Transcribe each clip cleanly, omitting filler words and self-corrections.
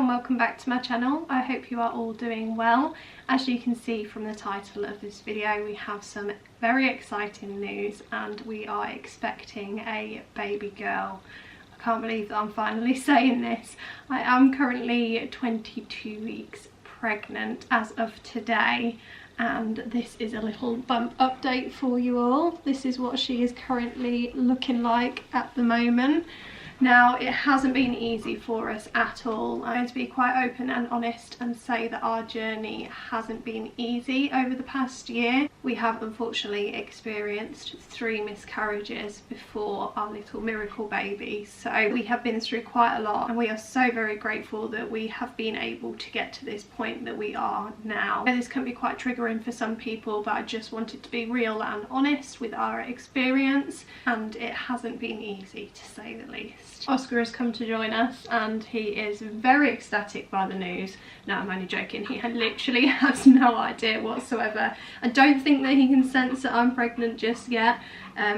and welcome back to my channel. I hope you are all doing well. As you can see from the title of this video, we have some very exciting news and we are expecting a baby girl. I can't believe that I'm finally saying this. I am currently 22 weeks pregnant as of today, and this is a little bump update for you all. This is what she is currently looking like at the moment. Now, it hasn't been easy for us at all. I'm going to be quite open and honest and say that our journey hasn't been easy over the past year. We have unfortunately experienced 3 miscarriages before our little miracle baby. So we have been through quite a lot, and we are so very grateful that we have been able to get to this point that we are now. This can be quite triggering for some people, but I just wanted to be real and honest with our experience, and it hasn't been easy to say the least. Oscar has come to join us and he is very ecstatic by the news. No, I'm only joking. He literally has no idea whatsoever. I don't think that he can sense that I'm pregnant just yet.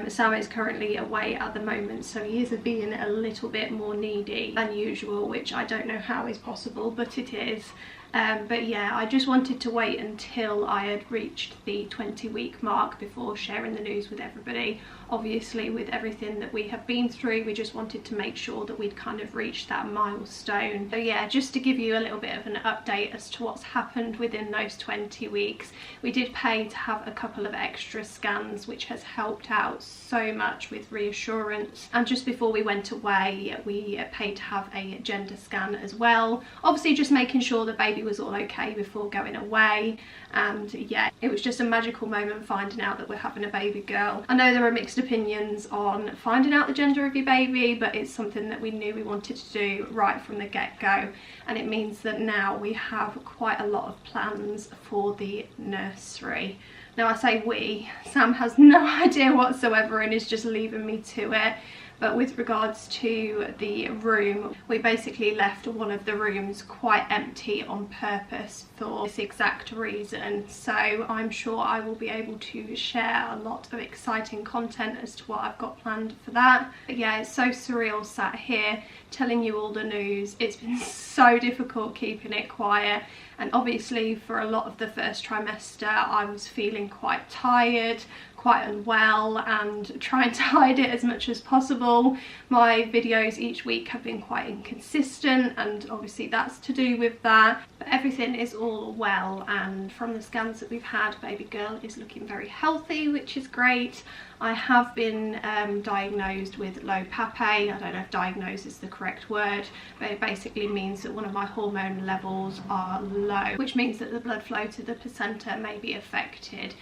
Sam is currently away at the moment, so he is being a little bit more needy than usual, which I don't know how is possible, but it is. But yeah, I just wanted to wait until I had reached the 20-week mark before sharing the news with everybody. Obviously, with everything that we have been through, we just wanted to make sure that we'd kind of reached that milestone. So yeah, just to give you a little bit of an update as to what's happened within those 20 weeks. We did pay to have a couple of extra scans, which has helped out so much with reassurance. And just before we went away, we paid to have a gender scan as well. Obviously, just making sure the baby was all okay before going away. And yeah, it was just a magical moment finding out that we're having a baby girl. I know there are mixed opinions on finding out the gender of your baby, but it's something that we knew we wanted to do right from the get-go, and it means that now we have quite a lot of plans for the nursery. Now, I say we, Sam has no idea whatsoever and is just leaving me to it. But with regards to the room, we basically left one of the rooms quite empty on purpose for this exact reason. So I'm sure I will be able to share a lot of exciting content as to what I've got planned for that. But yeah, it's so surreal sat here telling you all the news. It's been so difficult keeping it quiet. And obviously for a lot of the first trimester, I was feeling quite tired, quite unwell, and trying to hide it as much as possible. My videos each week have been quite inconsistent, and obviously that's to do with that. But everything is all well, and from the scans that we've had, baby girl is looking very healthy, which is great. I have been diagnosed with low pape. I don't know if diagnosed is the correct word, but it basically means that one of my hormone levels are low, which means that the blood flow to the placenta may be affected,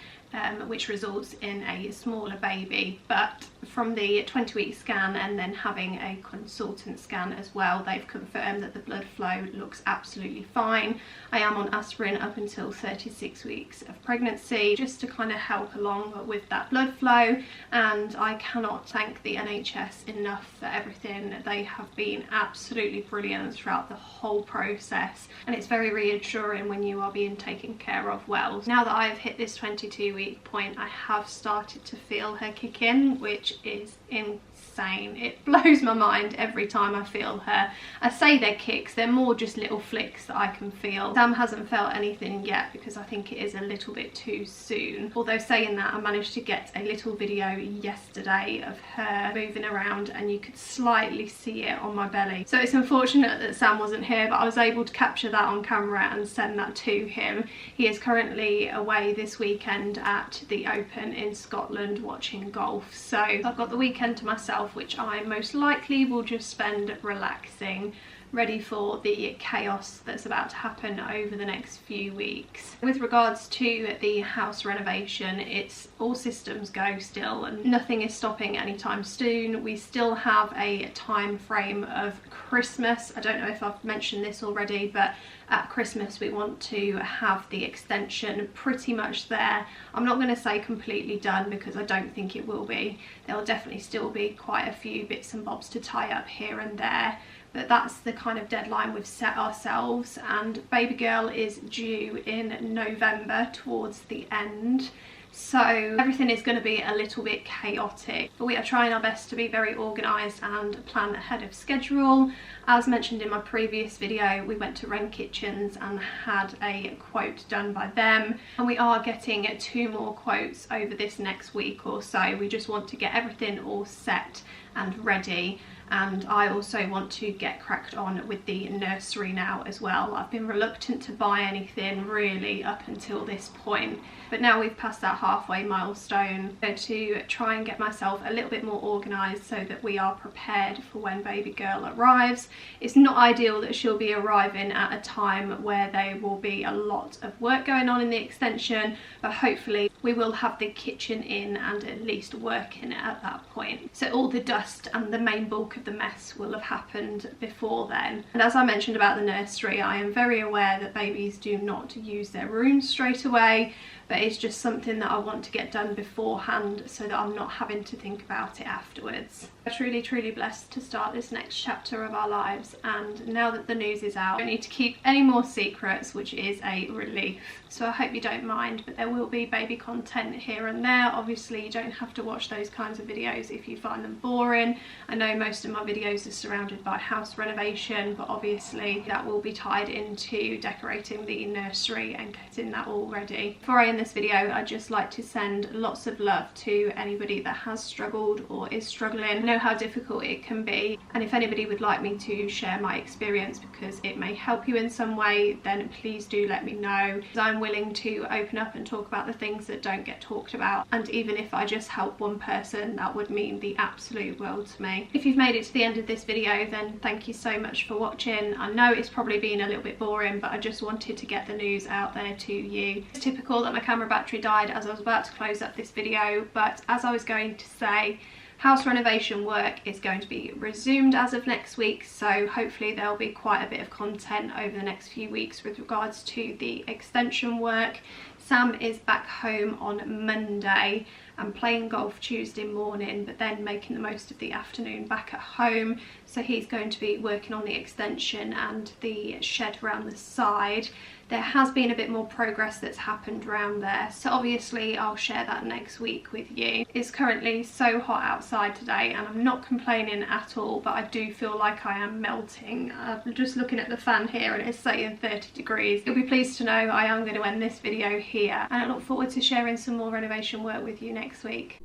which results in a smaller baby. But from the 20-week scan and then having a consultant scan as well, they've confirmed that the blood flow looks absolutely fine. I am on aspirin up until 36 weeks of pregnancy, just to kind of help along with that blood flow, and I cannot thank the NHS enough for everything. They have been absolutely brilliant throughout the whole process, and it's very reassuring when you are being taken care of well. Now that I've hit this 22-week point, I have started to feel her kick in, which is insane. It blows my mind every time I feel her. I say they're kicks, they're more just little flicks that I can feel. Sam hasn't felt anything yet because I think it is a little bit too soon. Although saying that, I managed to get a little video yesterday of her moving around and you could slightly see it on my belly. So it's unfortunate that Sam wasn't here, but I was able to capture that on camera and send that to him. He is currently away this weekend at the Open in Scotland watching golf. So I've got the weekend to myself, which I most likely will just spend relaxing, ready for the chaos that's about to happen over the next few weeks. With regards to the house renovation, it's all systems go still and nothing is stopping anytime soon. We still have a time frame of Christmas. I don't know if I've mentioned this already, but at Christmas we want to have the extension pretty much there. I'm not going to say completely done because I don't think it will be. There'll definitely still be quite a few bits and bobs to tie up here and there, but that's the kind of deadline we've set ourselves. And baby girl is due in November towards the end, So everything is going to be a little bit chaotic, but we are trying our best to be very organised and plan ahead of schedule. As mentioned in my previous video, we went to Wren Kitchens and had a quote done by them, and we are getting 2 more quotes over this next week or so. We just want to get everything all set and ready, and I also want to get cracked on with the nursery now as well. I've been reluctant to buy anything really up until this point, but now we've passed that halfway milestone. I'm going to try and get myself a little bit more organised so that we are prepared for when baby girl arrives. It's not ideal that she'll be arriving at a time where there will be a lot of work going on in the extension, but hopefully we will have the kitchen in and at least working at that point. So all the dust and the main bulk of the mess will have happened before then. And as I mentioned about the nursery, I am very aware that babies do not use their rooms straight away, but it's just something that I want to get done beforehand so that I'm not having to think about it afterwards. I'm truly blessed to start this next chapter of our lives, and now that the news is out, I don't need to keep any more secrets, which is a relief. So I hope you don't mind, but there will be baby content here and there. Obviously you don't have to watch those kinds of videos if you find them boring. I know most of my videos are surrounded by house renovation, but obviously that will be tied into decorating the nursery and getting that all ready. Before I end this video, I'd just like to send lots of love to anybody that has struggled or is struggling. I know how difficult it can be, and if anybody would like me to share my experience because it may help you in some way, then please do let me know. I'm willing to open up and talk about the things that don't get talked about, and even if I just help one person, that would mean the absolute world to me. If you've made it to the end of this video, then thank you so much for watching. I know it's probably been a little bit boring, but I just wanted to get the news out there to you. It's typical that my camera battery died as I was about to close up this video, but as I was going to say, house renovation work is going to be resumed as of next week, so hopefully there'll be quite a bit of content over the next few weeks with regards to the extension work. Sam is back home on Monday and playing golf Tuesday morning, but then making the most of the afternoon back at home. So he's going to be working on the extension and the shed around the side. There has been a bit more progress that's happened around there, so obviously I'll share that next week with you. It's currently so hot outside today and I'm not complaining at all, but I do feel like I am melting. I'm just looking at the fan here and it's saying 30 degrees. You'll be pleased to know I am going to end this video here, and I look forward to sharing some more renovation work with you next week.